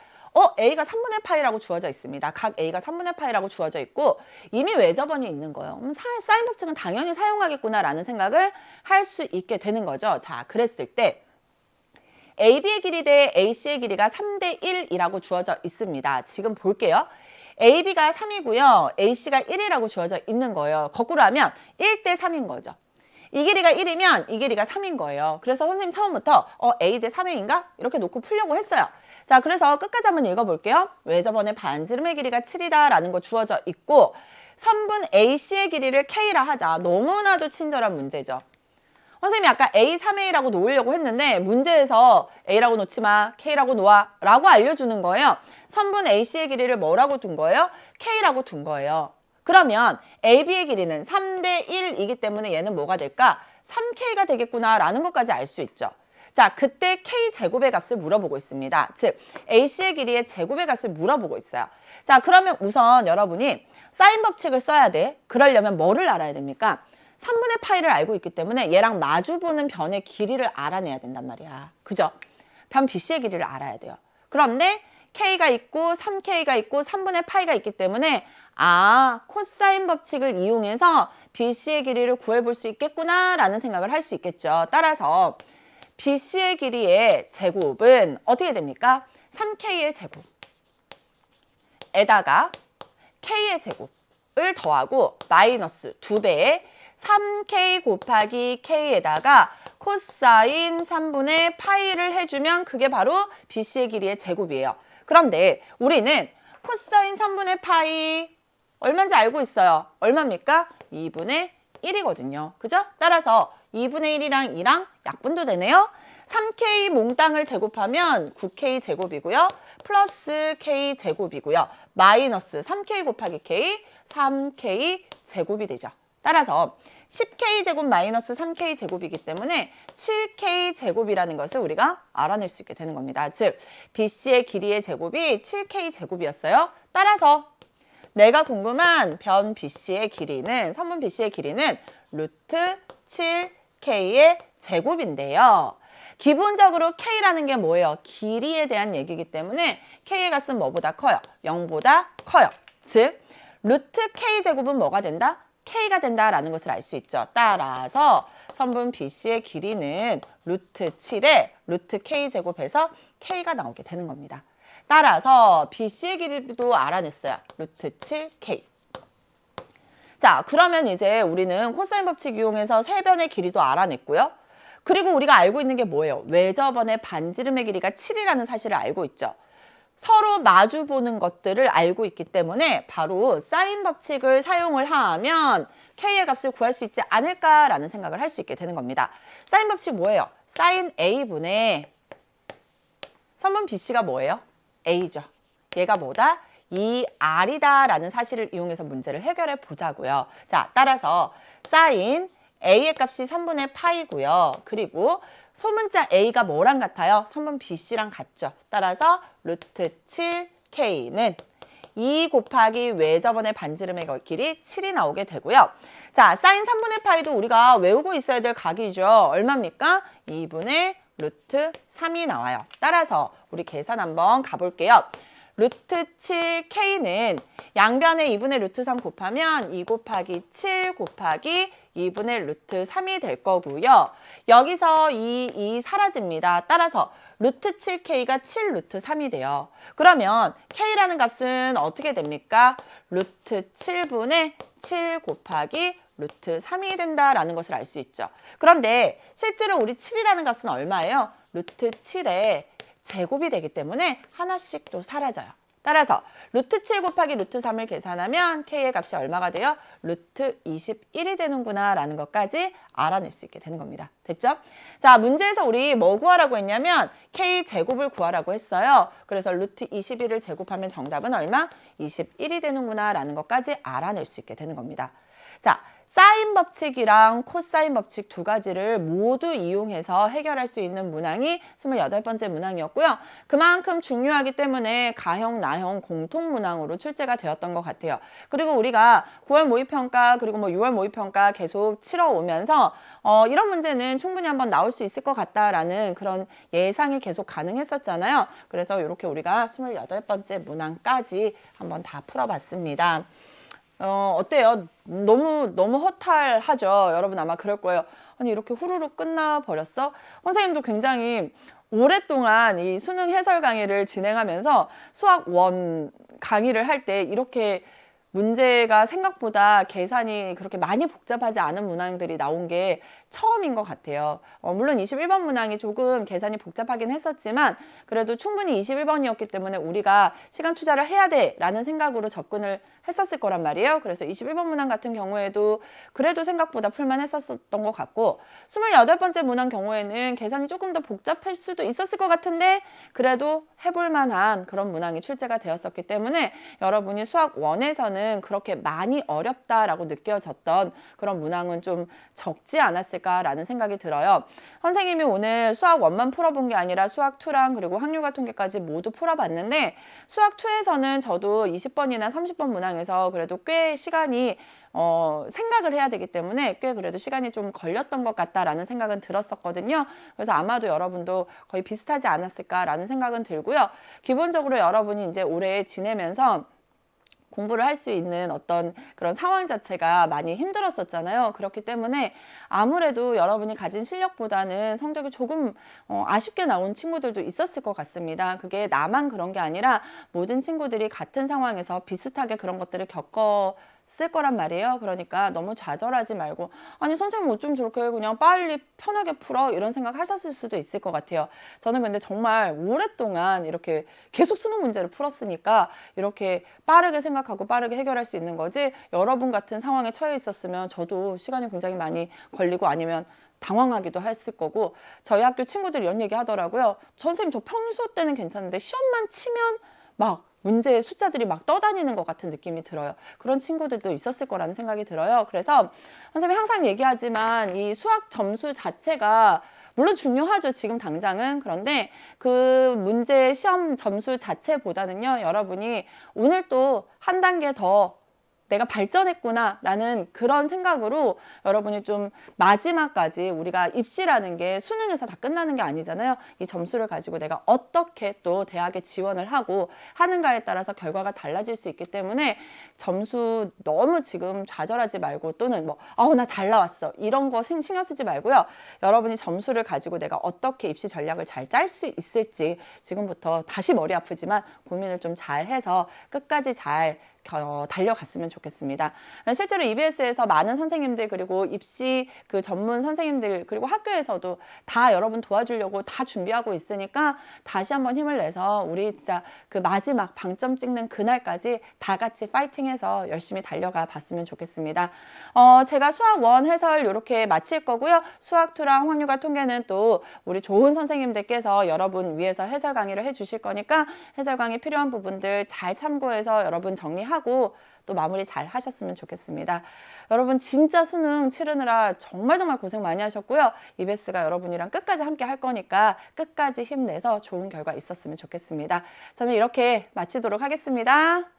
A가 3분의 파이라고 주어져 있습니다. 각 A가 3분의 파이라고 주어져 있고 이미 외접원이 있는 거예요. 사인 법칙은 당연히 사용하겠구나라는 생각을 할 수 있게 되는 거죠. 자, 그랬을 때 AB의 길이 대 AC의 길이가 3대 1이라고 주어져 있습니다. 지금 볼게요. AB가 3이고요. AC가 1이라고 주어져 있는 거예요. 거꾸로 하면 1대 3인 거죠. 이 길이가 1이면 이 길이가 3인 거예요. 그래서 선생님 처음부터 A 대 3회인가? 이렇게 놓고 풀려고 했어요. 자, 그래서 끝까지 한번 읽어볼게요. 외접원의 반지름의 길이가 7이다라는 거 주어져 있고 3분 AC의 길이를 K라 하자. 너무나도 친절한 문제죠. 선생님이 아까 A 3A라고 놓으려고 했는데 문제에서 A라고 놓지 마, K라고 놓아 라고 알려주는 거예요. 3분 AC의 길이를 뭐라고 둔 거예요? K라고 둔 거예요. 그러면 AB의 길이는 3대 1이기 때문에 얘는 뭐가 될까? 3K가 되겠구나 라는 것까지 알 수 있죠. 자, 그때 K제곱의 값을 물어보고 있습니다. 즉, AC의 길이의 제곱의 값을 물어보고 있어요. 자, 그러면 우선 여러분이 사인 법칙을 써야 돼. 그러려면 뭐를 알아야 됩니까? 3분의 파이를 알고 있기 때문에 얘랑 마주보는 변의 길이를 알아내야 된단 말이야. 그죠? 변 BC의 길이를 알아야 돼요. 그런데 K가 있고 3K가 있고 3분의 파이가 있기 때문에 코사인 법칙을 이용해서 BC의 길이를 구해볼 수 있겠구나 라는 생각을 할 수 있겠죠. 따라서 BC의 길이의 제곱은 어떻게 됩니까? 3K의 제곱에다가 K의 제곱을 더하고 마이너스 2배의 3K 곱하기 K에다가 코사인 3분의 파이를 해주면 그게 바로 BC의 길이의 제곱이에요. 그런데 우리는 코사인 3분의 파이 얼마인지 알고 있어요. 얼마입니까? 2분의 1이거든요. 그죠? 따라서 2분의 1이랑 2랑 약분도 되네요. 3K 몽땅을 제곱하면 9K 제곱이고요. 플러스 K 제곱이고요. 마이너스 3K 곱하기 K, 3K 제곱이 되죠. 따라서 10K 제곱 마이너스 3K 제곱이기 때문에 7K 제곱이라는 것을 우리가 알아낼 수 있게 되는 겁니다. 즉, BC의 길이의 제곱이 7K 제곱이었어요. 따라서 내가 궁금한 변 BC의 길이는, 선분 BC의 길이는 루트 7K의 제곱인데요. 기본적으로 K라는 게 뭐예요? 길이에 대한 얘기이기 때문에 K의 값은 뭐보다 커요? 0보다 커요. 즉, 루트 K 제곱은 뭐가 된다? K가 된다라는 것을 알 수 있죠. 따라서 선분 BC의 길이는 루트 7에 루트 K 제곱해서 K가 나오게 되는 겁니다. 따라서 BC의 길이도 알아냈어요. 루트 7K. 자, 그러면 이제 우리는 코사인 법칙 이용해서 세 변의 길이도 알아냈고요. 그리고 우리가 알고 있는 게 뭐예요? 외접원의 반지름의 길이가 7이라는 사실을 알고 있죠. 서로 마주 보는 것들을 알고 있기 때문에 바로 사인 법칙을 사용을 하면 K의 값을 구할 수 있지 않을까라는 생각을 할 수 있게 되는 겁니다. 사인 법칙 뭐예요? 사인 A분의 선분 BC가 뭐예요? A죠. 얘가 뭐다? 2R이다라는 사실을 이용해서 문제를 해결해 보자고요. 자, 따라서 사인 A의 값이 3분의 파이고요. 그리고 소문자 A가 뭐랑 같아요? 선분 BC랑 같죠. 따라서 루트 7K는 2 곱하기 외접원의 반지름의 길이 7이 나오게 되고요. 자, 사인 3분의 파이도 우리가 외우고 있어야 될 각이죠. 얼마입니까? 2분의 루트 3이 나와요. 따라서 우리 계산 한번 가볼게요. 루트 7K는 양변에 2분의 루트 3 곱하면 2 곱하기 7 곱하기 2분의 루트 3이 될 거고요. 여기서 이 사라집니다. 따라서 루트 7K가 7 루트 3이 돼요. 그러면 K라는 값은 어떻게 됩니까? 루트 7분의 7 곱하기 루트 3이 된다라는 것을 알 수 있죠. 그런데 실제로 우리 7이라는 값은 얼마예요? 루트 7의 제곱이 되기 때문에 하나씩 또 사라져요. 따라서 루트 7 곱하기 루트 3을 계산하면 K의 값이 얼마가 돼요? 루트 21이 되는구나 라는 것까지 알아낼 수 있게 되는 겁니다. 됐죠? 자, 문제에서 우리 뭐 구하라고 했냐면 K 제곱을 구하라고 했어요. 그래서 루트 21을 제곱하면 정답은 얼마? 21이 되는구나 라는 것까지 알아낼 수 있게 되는 겁니다. 자, 사인 법칙이랑 코사인 법칙 두 가지를 모두 이용해서 해결할 수 있는 문항이 28번째 문항이었고요. 그만큼 중요하기 때문에 가형, 나형 공통 문항으로 출제가 되었던 것 같아요. 그리고 우리가 9월 모의평가 그리고 6월 모의평가 계속 치러 오면서 이런 문제는 충분히 한번 나올 수 있을 것 같다라는 그런 예상이 계속 가능했었잖아요. 그래서 이렇게 우리가 28번째 문항까지 한번 다 풀어봤습니다. 어때요? 너무 허탈하죠? 여러분 아마 그럴 거예요. 아니 이렇게 후루룩 끝나버렸어? 선생님도 굉장히 오랫동안 이 수능 해설 강의를 진행하면서 수학 원 강의를 할 때 이렇게 문제가 생각보다 계산이 그렇게 많이 복잡하지 않은 문항들이 나온 게 처음인 것 같아요. 물론 21번 문항이 조금 계산이 복잡하긴 했었지만 그래도 충분히 21번이었기 때문에 우리가 시간 투자를 해야 돼 라는 생각으로 접근을 했었을 거란 말이에요. 그래서 21번 문항 같은 경우에도 그래도 생각보다 풀만 했었던 것 같고 28번째 문항 경우에는 계산이 조금 더 복잡할 수도 있었을 것 같은데 그래도 해볼 만한 그런 문항이 출제가 되었었기 때문에 여러분이 수학 1에서는 그렇게 많이 어렵다라고 느껴졌던 그런 문항은 좀 적지 않았을까라는 생각이 들어요. 선생님이 오늘 수학 1만 풀어본 게 아니라 수학 2랑 그리고 확률과 통계까지 모두 풀어봤는데 수학 2에서는 저도 20번이나 30번 문항에서 그래도 꽤 시간이 생각을 해야 되기 때문에 꽤 그래도 시간이 좀 걸렸던 것 같다라는 생각은 들었었거든요. 그래서 아마도 여러분도 거의 비슷하지 않았을까라는 생각은 들고요. 기본적으로 여러분이 이제 올해 지내면서 공부를 할 수 있는 어떤 그런 상황 자체가 많이 힘들었었잖아요. 그렇기 때문에 아무래도 여러분이 가진 실력보다는 성적이 조금 아쉽게 나온 친구들도 있었을 것 같습니다. 그게 나만 그런 게 아니라 모든 친구들이 같은 상황에서 비슷하게 그런 것들을 겪었을 거란 말이에요. 그러니까 너무 좌절하지 말고 아니 선생님 어쩜 저렇게 그냥 빨리 편하게 풀어 이런 생각 하셨을 수도 있을 것 같아요. 저는 근데 정말 오랫동안 이렇게 계속 수능 문제를 풀었으니까 이렇게 빠르게 생각하고 빠르게 해결할 수 있는 거지 여러분 같은 상황에 처해 있었으면 저도 시간이 굉장히 많이 걸리고 아니면 당황하기도 했을 거고 저희 학교 친구들이 이런 얘기 하더라고요. 선생님 저 평소 때는 괜찮은데 시험만 치면 막 문제의 숫자들이 막 떠다니는 것 같은 느낌이 들어요. 그런 친구들도 있었을 거라는 생각이 들어요. 그래서 선생님이 항상 얘기하지만 이 수학 점수 자체가 물론 중요하죠. 지금 당장은. 그런데 그 문제 시험 점수 자체보다는요. 여러분이 오늘 또 한 단계 더 내가 발전했구나 라는 그런 생각으로 여러분이 좀 마지막까지 우리가 입시라는 게 수능에서 다 끝나는 게 아니잖아요. 이 점수를 가지고 내가 어떻게 또 대학에 지원을 하고 하는가에 따라서 결과가 달라질 수 있기 때문에 점수 너무 지금 좌절하지 말고 또는 뭐 나 잘 나왔어 이런 거 신경 쓰지 말고요. 여러분이 점수를 가지고 내가 어떻게 입시 전략을 잘 짤 수 있을지 지금부터 다시 머리 아프지만 고민을 좀 잘 해서 끝까지 잘 달려갔으면 좋겠습니다. 실제로 EBS에서 많은 선생님들 그리고 입시 그 전문 선생님들 그리고 학교에서도 다 여러분 도와주려고 다 준비하고 있으니까 다시 한번 힘을 내서 우리 진짜 그 마지막 방점 찍는 그날까지 다 같이 파이팅해서 열심히 달려가 봤으면 좋겠습니다. 제가 수학 1 해설 이렇게 마칠 거고요. 수학 2랑 확률과 통계는 또 우리 좋은 선생님들께서 여러분 위해서 해설 강의를 해주실 거니까 해설 강의 필요한 부분들 잘 참고해서 여러분 정리하고 또 마무리 잘 하셨으면 좋겠습니다. 여러분 진짜 수능 치르느라 정말 고생 많이 하셨고요. EBS가 여러분이랑 끝까지 함께 할 거니까 끝까지 힘내서 좋은 결과 있었으면 좋겠습니다. 저는 이렇게 마치도록 하겠습니다.